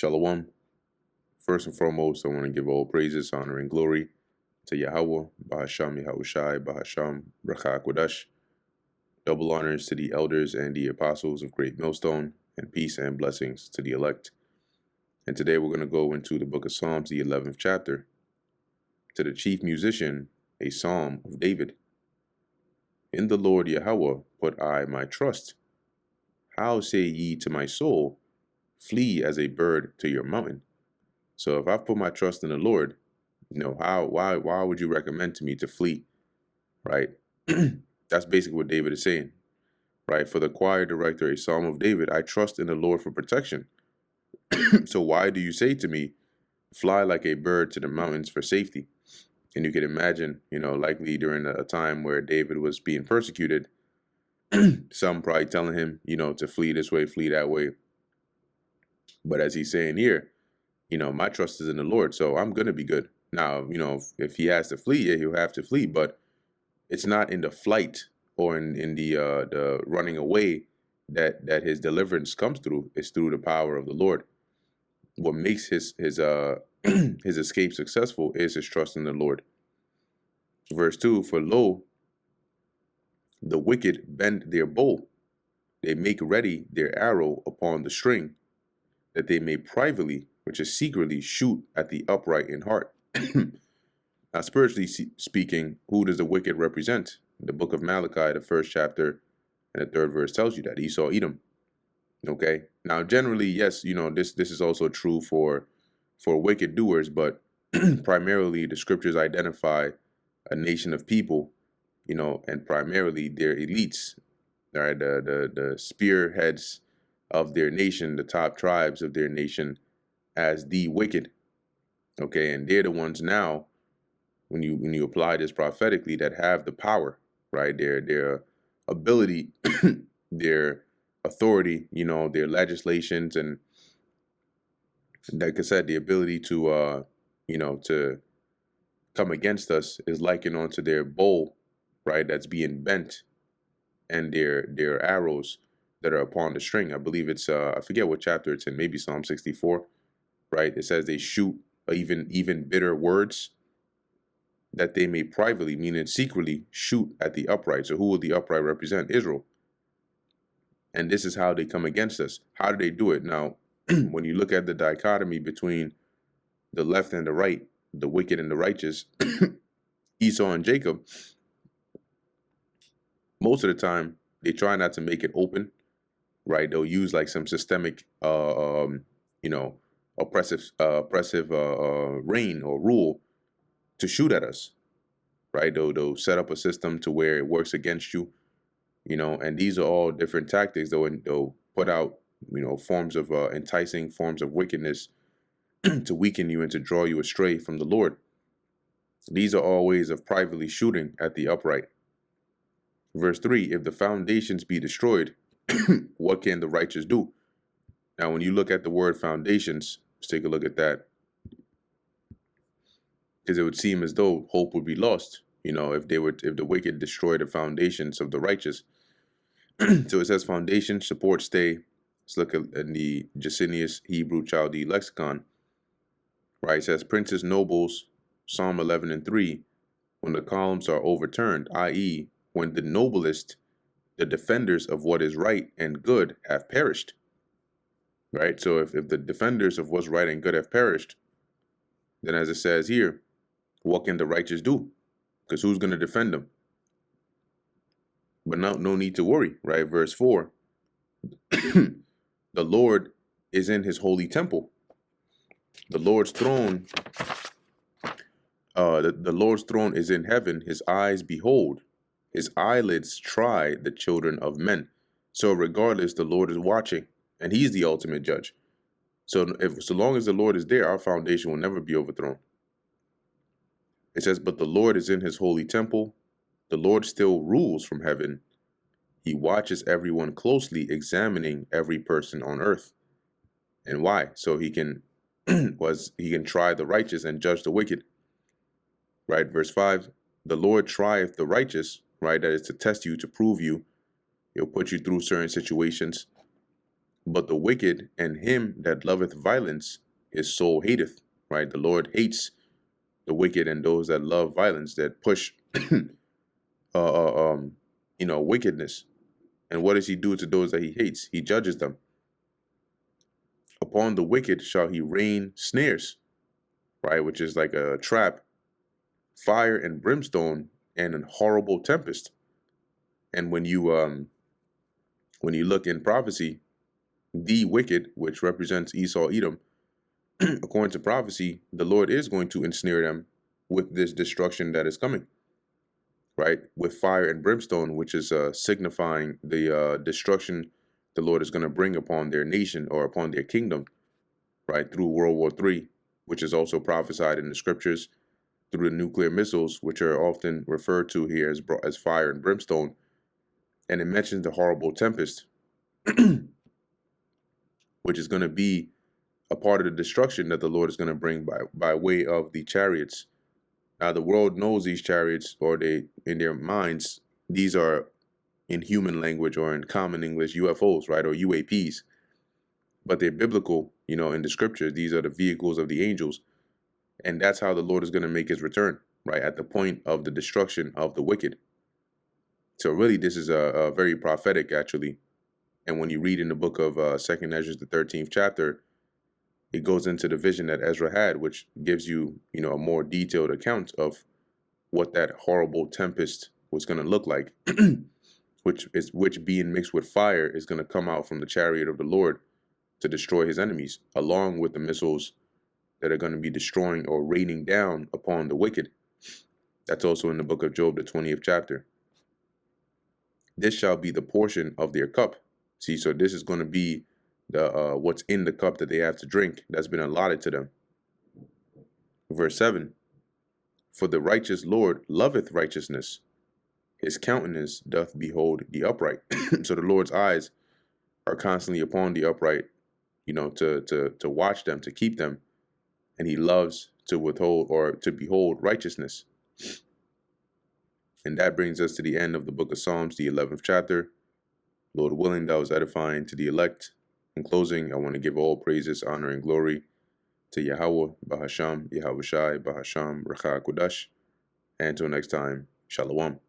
Shalom. First and foremost, I want to give all praises, honor, and glory to Yahweh, Bahasham Yahushai, Bahasham Rakha Kodash. Double honors to the elders and the apostles of Great Millstone, and peace and blessings to the elect. And today we're going to go into the book of Psalms, the 11th chapter. To the chief musician, a psalm of David. In the Lord Yahweh put I my trust. How say ye to my soul, flee as a bird to your mountain? So if I put my trust in the Lord, why would you recommend to me to flee, right? That's basically what David is saying, right? For the choir director, a psalm of David, I trust in the Lord for protection. So why do you say to me, fly like a bird to the mountains for safety? And you can imagine, likely during a time where David was being persecuted, some probably telling him, to flee this way, flee that way. But as he's saying here, my trust is in the Lord, so I'm going to be good. Now, if he has to flee, yeah, he'll have to flee, but it's not in the flight or in the running away that his deliverance comes through. It's through the power of the Lord. What makes his his escape successful is his trust in the Lord. Verse 2, for lo, the wicked bend their bow. They make ready their arrow upon the string, that they may privately, which is secretly, shoot at the upright in heart. Now, spiritually speaking, who does the wicked represent? The book of Malachi, the first chapter and the third verse tells you that Esau, Edom. Okay. Now, generally, yes, this is also true for wicked doers, but primarily the scriptures identify a nation of people, and primarily their elites, right? The spearheads of their nation, the top tribes of their nation, as the wicked. Okay, and they're the ones now, when you apply this prophetically, that have the power, right? Their ability, their authority, their legislations, and like I said, the ability to to come against us is likened onto their bow, right? That's being bent, and their arrows that are upon the string. I believe it's I forget what chapter it's in, maybe Psalm 64, right? It says they shoot even bitter words, that they may privately, meaning secretly, shoot at the upright. So who will the upright represent? Israel. And this is how they come against us. How do they do it? Now, when you look at the dichotomy between the left and the right, the wicked and the righteous, Esau and Jacob, most of the time they try not to make it open, right? They'll use like some systemic, oppressive reign or rule to shoot at us, right? They'll set up a system to where it works against you, and these are all different tactics. They'll put out, forms of enticing forms of wickedness to weaken you and to draw you astray from the Lord. These are all ways of privately shooting at the upright. Verse 3, if the foundations be destroyed, what can the righteous do? Now, when you look at the word foundations, let's take a look at that, because it would seem as though hope would be lost, if the wicked destroy the foundations of the righteous. So it says foundation, support, stay. Let's look at the Jacinius Hebrew Chaldee lexicon, right? It says princes, nobles, Psalm 11 and 3, when the columns are overturned, i.e., when the noblest, the defenders of what is right and good, have perished, right? So if the defenders of what's right and good have perished, then as it says here, what can the righteous do? Because who's going to defend them? But no need to worry, right? Verse 4, the Lord is in his holy temple. The Lord's throne, the Lord's throne is in heaven. His eyes behold, his eyelids try the children of men. So regardless, the Lord is watching, and he's the ultimate judge. So long as the Lord is there, our foundation will never be overthrown. It says, but the Lord is in his holy temple. The Lord still rules from heaven. He watches everyone closely, examining every person on earth. And why? So he can try the righteous and judge the wicked. Right? Verse 5, the Lord trieth the righteous, right? That is to test you, to prove you. He'll put you through certain situations. But the wicked and him that loveth violence, his soul hateth. Right? The Lord hates the wicked and those that love violence, that push, wickedness. And what does he do to those that he hates? He judges them. Upon the wicked shall he rain snares, right? Which is like a trap, fire and brimstone, and an horrible tempest. And when you look in prophecy, the wicked, which represents Esau, Edom, according to prophecy, the Lord is going to ensnare them with this destruction that is coming, right? With fire and brimstone, which is signifying the destruction the Lord is going to bring upon their nation or upon their kingdom, right? Through World War III, which is also prophesied in the scriptures, through the nuclear missiles, which are often referred to here as fire and brimstone. And it mentions the horrible tempest, which is going to be a part of the destruction that the Lord is going to bring by way of the chariots. Now, the world knows these chariots, or they, in their minds, these are, in human language or in common English, UFOs, right, or UAPs. But they're biblical, in the scriptures. These are the vehicles of the angels. And that's how the Lord is going to make his return, right, at the point of the destruction of the wicked. So really, this is a very prophetic, actually. And when you read in the book of 2nd Ezra, the 13th chapter, it goes into the vision that Ezra had, which gives you, a more detailed account of what that horrible tempest was going to look like, which being mixed with fire is going to come out from the chariot of the Lord to destroy his enemies, along with the missiles that are going to be destroying or raining down upon the wicked. That's also in the book of Job, the 20th chapter. This shall be the portion of their cup. See, so this is going to be the what's in the cup that they have to drink that's been allotted to them. Verse 7, for the righteous Lord loveth righteousness. His countenance doth behold the upright. So the Lord's eyes are constantly upon the upright, to watch them, to keep them. And he loves to withhold or to behold righteousness. And that brings us to the end of the book of Psalms, the 11th chapter. Lord willing, that was edifying to the elect. In closing, I want to give all praises, honor, and glory to Yahweh, Bahasham, Yahweh Shai, Bahasham, Racha Kodash. And until next time, Shalom.